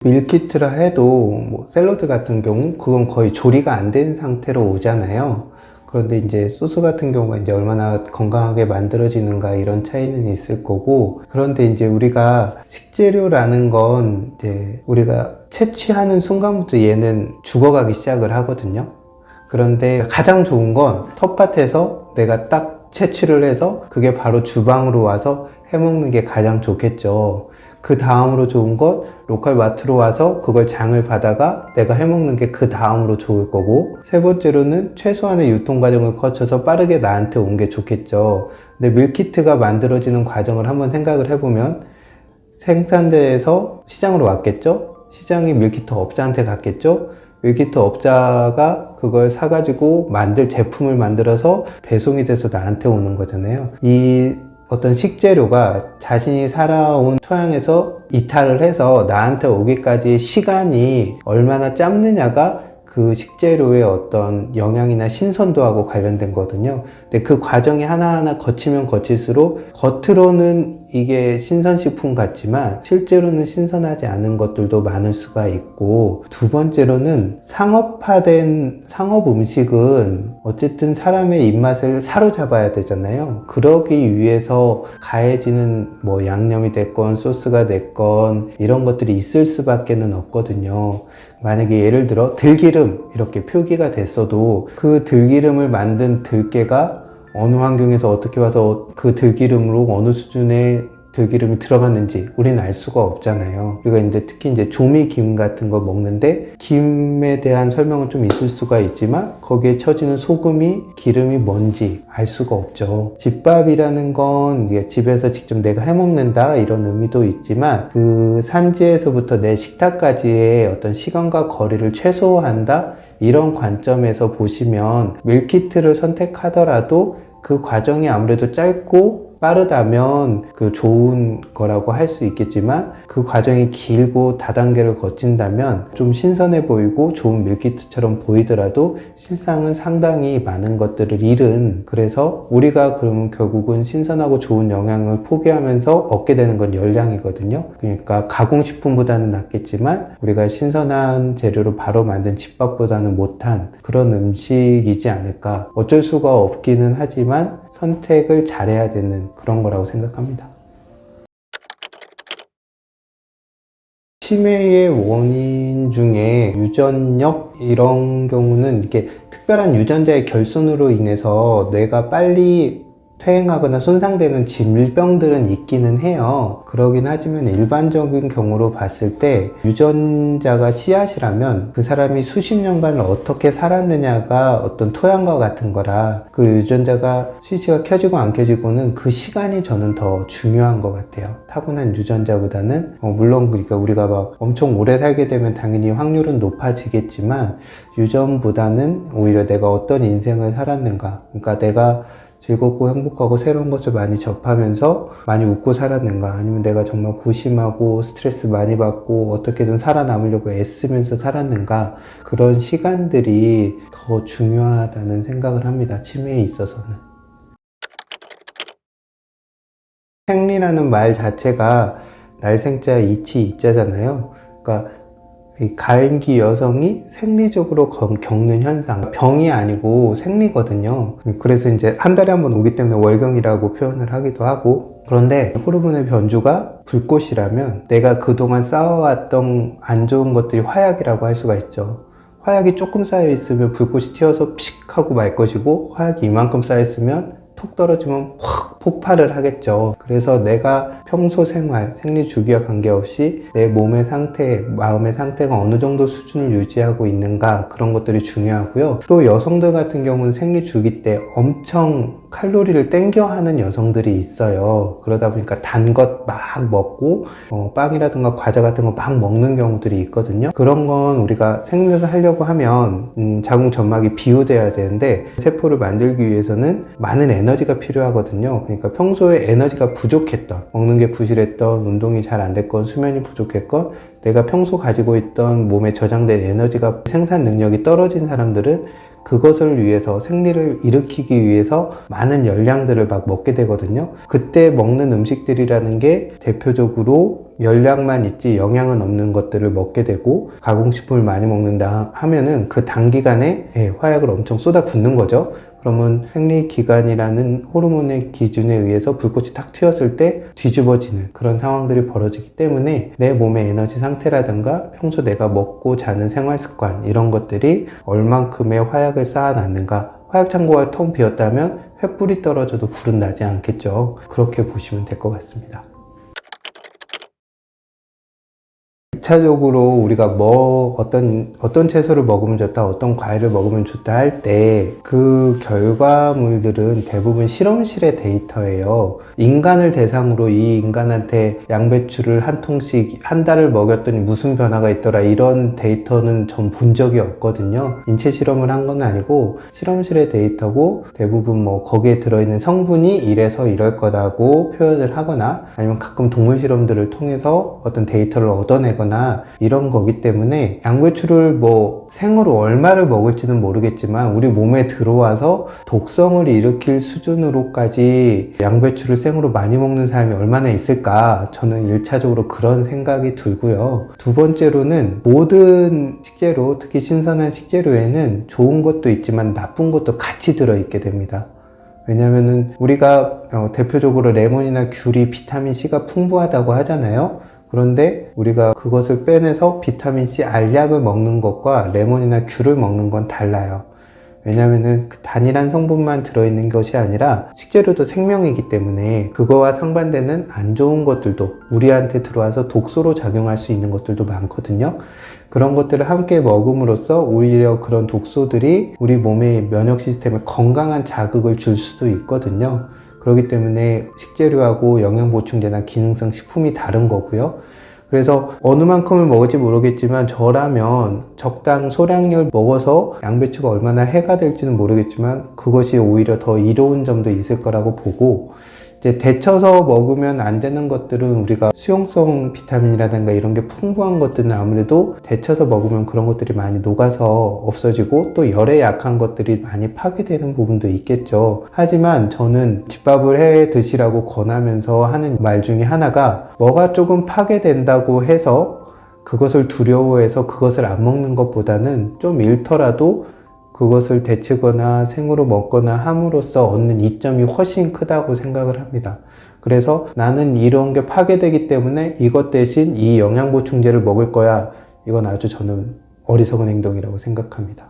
밀키트라 해도 뭐 샐러드 같은 경우 그건 거의 조리가 안 된 상태로 오잖아요. 그런데 이제 소스 같은 경우가 이제 얼마나 건강하게 만들어지는가 이런 차이는 있을 거고, 그런데 이제 우리가 식재료라는 건 이제 우리가 채취하는 순간부터 얘는 죽어가기 시작을 하거든요. 그런데 가장 좋은 건 텃밭에서 내가 딱 채취를 해서 그게 바로 주방으로 와서 해먹는 게 가장 좋겠죠. 그 다음으로 좋은 건 로컬 마트로 와서 그걸 장을 받아가 내가 해먹는 게 그 다음으로 좋을 거고, 세 번째로는 최소한의 유통 과정을 거쳐서 빠르게 나한테 온 게 좋겠죠. 근데 밀키트가 만들어지는 과정을 한번 생각을 해보면, 생산자에서 시장으로 왔겠죠? 시장이 밀키트 업자한테 갔겠죠? 밀키트 업자가 그걸 사가지고 제품을 만들어서 배송이 돼서 나한테 오는 거잖아요. 이 어떤 식재료가 자신이 살아온 토양에서 이탈을 해서 나한테 오기까지 시간이 얼마나 짧느냐가 그 식재료의 어떤 영양이나 신선도하고 관련된 거거든요. 근데 그 과정이 하나하나 거치면 거칠수록 겉으로는 이게 신선식품 같지만 실제로는 신선하지 않은 것들도 많을 수가 있고, 두 번째로는 상업화된 상업 음식은 어쨌든 사람의 입맛을 사로잡아야 되잖아요. 그러기 위해서 가해지는 뭐 양념이 됐건 소스가 됐건 이런 것들이 있을 수밖에는 없거든요. 만약에 예를 들어 들기름 이렇게 표기가 됐어도 그 들기름을 만든 들깨가 어느 환경에서 어떻게 와서 그 들기름으로 어느 수준의 들기름이 들어갔는지 우리는 알 수가 없잖아요. 우리가 이제 특히 이제 조미김 같은 거 먹는데 김에 대한 설명은 좀 있을 수가 있지만 거기에 처지는 소금이 기름이 뭔지 알 수가 없죠. 집밥이라는 건 집에서 직접 내가 해먹는다 이런 의미도 있지만, 그 산지에서부터 내 식탁까지의 어떤 시간과 거리를 최소화한다 이런 관점에서 보시면 밀키트를 선택하더라도 그 과정이 아무래도 짧고 빠르다면 그 좋은 거라고 할 수 있겠지만, 그 과정이 길고 다단계를 거친다면 좀 신선해 보이고 좋은 밀키트처럼 보이더라도 실상은 상당히 많은 것들을 잃은, 그래서 우리가 그러면 결국은 신선하고 좋은 영양을 포기하면서 얻게 되는 건 열량이거든요. 그러니까 가공식품보다는 낫겠지만 우리가 신선한 재료로 바로 만든 집밥보다는 못한 그런 음식이지 않을까. 어쩔 수가 없기는 하지만 선택을 잘해야 되는 그런 거라고 생각합니다. 치매의 원인 중에 유전력 이런 경우는 이렇게 특별한 유전자의 결손으로 인해서 뇌가 빨리 퇴행하거나 손상되는 질병들은 있기는 해요. 그러긴 하지만 일반적인 경우로 봤을 때 유전자가 씨앗이라면 그 사람이 수십 년간을 어떻게 살았느냐가 어떤 토양과 같은 거라, 그 유전자가 스위치가 켜지고 안 켜지고는 그 시간이 저는 더 중요한 것 같아요. 타고난 유전자보다는 물론 그러니까 우리가 막 엄청 오래 살게 되면 당연히 확률은 높아지겠지만, 유전보다는 오히려 내가 어떤 인생을 살았는가, 그러니까 내가 즐겁고 행복하고 새로운 것을 많이 접하면서 많이 웃고 살았는가, 아니면 내가 정말 고심하고 스트레스 많이 받고 어떻게든 살아남으려고 애쓰면서 살았는가, 그런 시간들이 더 중요하다는 생각을 합니다. 치매에 있어서는. 생리라는 말 자체가 날생자 이치 이자잖아요. 그러니까 이 가임기 여성이 생리적으로 겪는 현상, 병이 아니고 생리거든요. 그래서 이제 한 달에 한 번 오기 때문에 월경이라고 표현을 하기도 하고, 그런데 호르몬의 변주가 불꽃이라면 내가 그동안 쌓아왔던 안 좋은 것들이 화약이라고 할 수가 있죠. 화약이 조금 쌓여 있으면 불꽃이 튀어서 픽 하고 말 것이고, 화약이 이만큼 쌓여 있으면 톡 떨어지면 확 폭발을 하겠죠. 그래서 내가 평소 생활, 생리 주기와 관계없이 내 몸의 상태, 마음의 상태가 어느 정도 수준을 유지하고 있는가, 그런 것들이 중요하고요. 또 여성들 같은 경우는 생리 주기 때 엄청 칼로리를 땡겨 하는 여성들이 있어요. 그러다 보니까 단 것 막 먹고 빵이라든가 과자 같은 거 막 먹는 경우들이 있거든요. 그런 건 우리가 생리를 하려고 하면 자궁 점막이 비우돼야 되는데, 세포를 만들기 위해서는 많은 에너지가 필요하거든요. 그러니까 평소에 에너지가 부족했던, 먹는 게 부실했던, 운동이 잘 안 됐건, 수면이 부족했건, 내가 평소 가지고 있던 몸에 저장된 에너지가 생산 능력이 떨어진 사람들은 그것을 위해서 생리를 일으키기 위해서 많은 열량들을 막 먹게 되거든요. 그때 먹는 음식들이라는 게 대표적으로 열량만 있지 영양은 없는 것들을 먹게 되고, 가공식품을 많이 먹는다 하면은 그 단기간에 화약을 엄청 쏟아붓는 거죠. 그러면 생리기관이라는 호르몬의 기준에 의해서 불꽃이 탁 튀었을 때 뒤집어지는 그런 상황들이 벌어지기 때문에 내 몸의 에너지 상태라든가 평소 내가 먹고 자는 생활 습관, 이런 것들이 얼만큼의 화약을 쌓아놨는가. 화약 창고가 텅 비었다면 횃불이 떨어져도 불은 나지 않겠죠. 그렇게 보시면 될 것 같습니다. 1차적으로 우리가 어떤 채소를 먹으면 좋다, 어떤 과일을 먹으면 좋다 할 때 그 결과물들은 대부분 실험실의 데이터예요. 인간을 대상으로 이 인간한테 양배추를 한 통씩 한 달을 먹였더니 무슨 변화가 있더라, 이런 데이터는 전 본 적이 없거든요. 인체 실험을 한 건 아니고 실험실의 데이터고, 대부분 거기에 들어있는 성분이 이래서 이럴 거다고 표현을 하거나, 아니면 가끔 동물 실험들을 통해서 어떤 데이터를 얻어내거나 이런 거기 때문에, 양배추를 생으로 얼마를 먹을지는 모르겠지만 우리 몸에 들어와서 독성을 일으킬 수준으로까지 양배추를 생으로 많이 먹는 사람이 얼마나 있을까, 저는 1차적으로 그런 생각이 들고요. 두 번째로는 모든 식재료, 특히 신선한 식재료에는 좋은 것도 있지만 나쁜 것도 같이 들어있게 됩니다. 왜냐면은 우리가 대표적으로 레몬이나 귤이 비타민C가 풍부하다고 하잖아요. 그런데 우리가 그것을 빼내서 비타민C 알약을 먹는 것과 레몬이나 귤을 먹는 건 달라요. 왜냐면은 그 단일한 성분만 들어있는 것이 아니라 식재료도 생명이기 때문에 그거와 상반되는 안 좋은 것들도 우리한테 들어와서 독소로 작용할 수 있는 것들도 많거든요. 그런 것들을 함께 먹음으로써 오히려 그런 독소들이 우리 몸의 면역 시스템에 건강한 자극을 줄 수도 있거든요. 그렇기 때문에 식재료하고 영양보충제나 기능성 식품이 다른 거고요. 그래서 어느 만큼을 먹을지 모르겠지만 저라면 적당 소량을 먹어서 양배추가 얼마나 해가 될지는 모르겠지만 그것이 오히려 더 이로운 점도 있을 거라고 보고, 이제 데쳐서 먹으면 안 되는 것들은 우리가 수용성 비타민이라든가 이런 게 풍부한 것들은 아무래도 데쳐서 먹으면 그런 것들이 많이 녹아서 없어지고, 또 열에 약한 것들이 많이 파괴되는 부분도 있겠죠. 하지만 저는 집밥을 해 드시라고 권하면서 하는 말 중에 하나가, 뭐가 조금 파괴된다고 해서 그것을 두려워해서 그것을 안 먹는 것보다는 좀 잃더라도 그것을 데치거나 생으로 먹거나 함으로써 얻는 이점이 훨씬 크다고 생각을 합니다. 그래서 나는 이런 게 파괴되기 때문에 이것 대신 이 영양보충제를 먹을 거야, 이건 아주 저는 어리석은 행동이라고 생각합니다.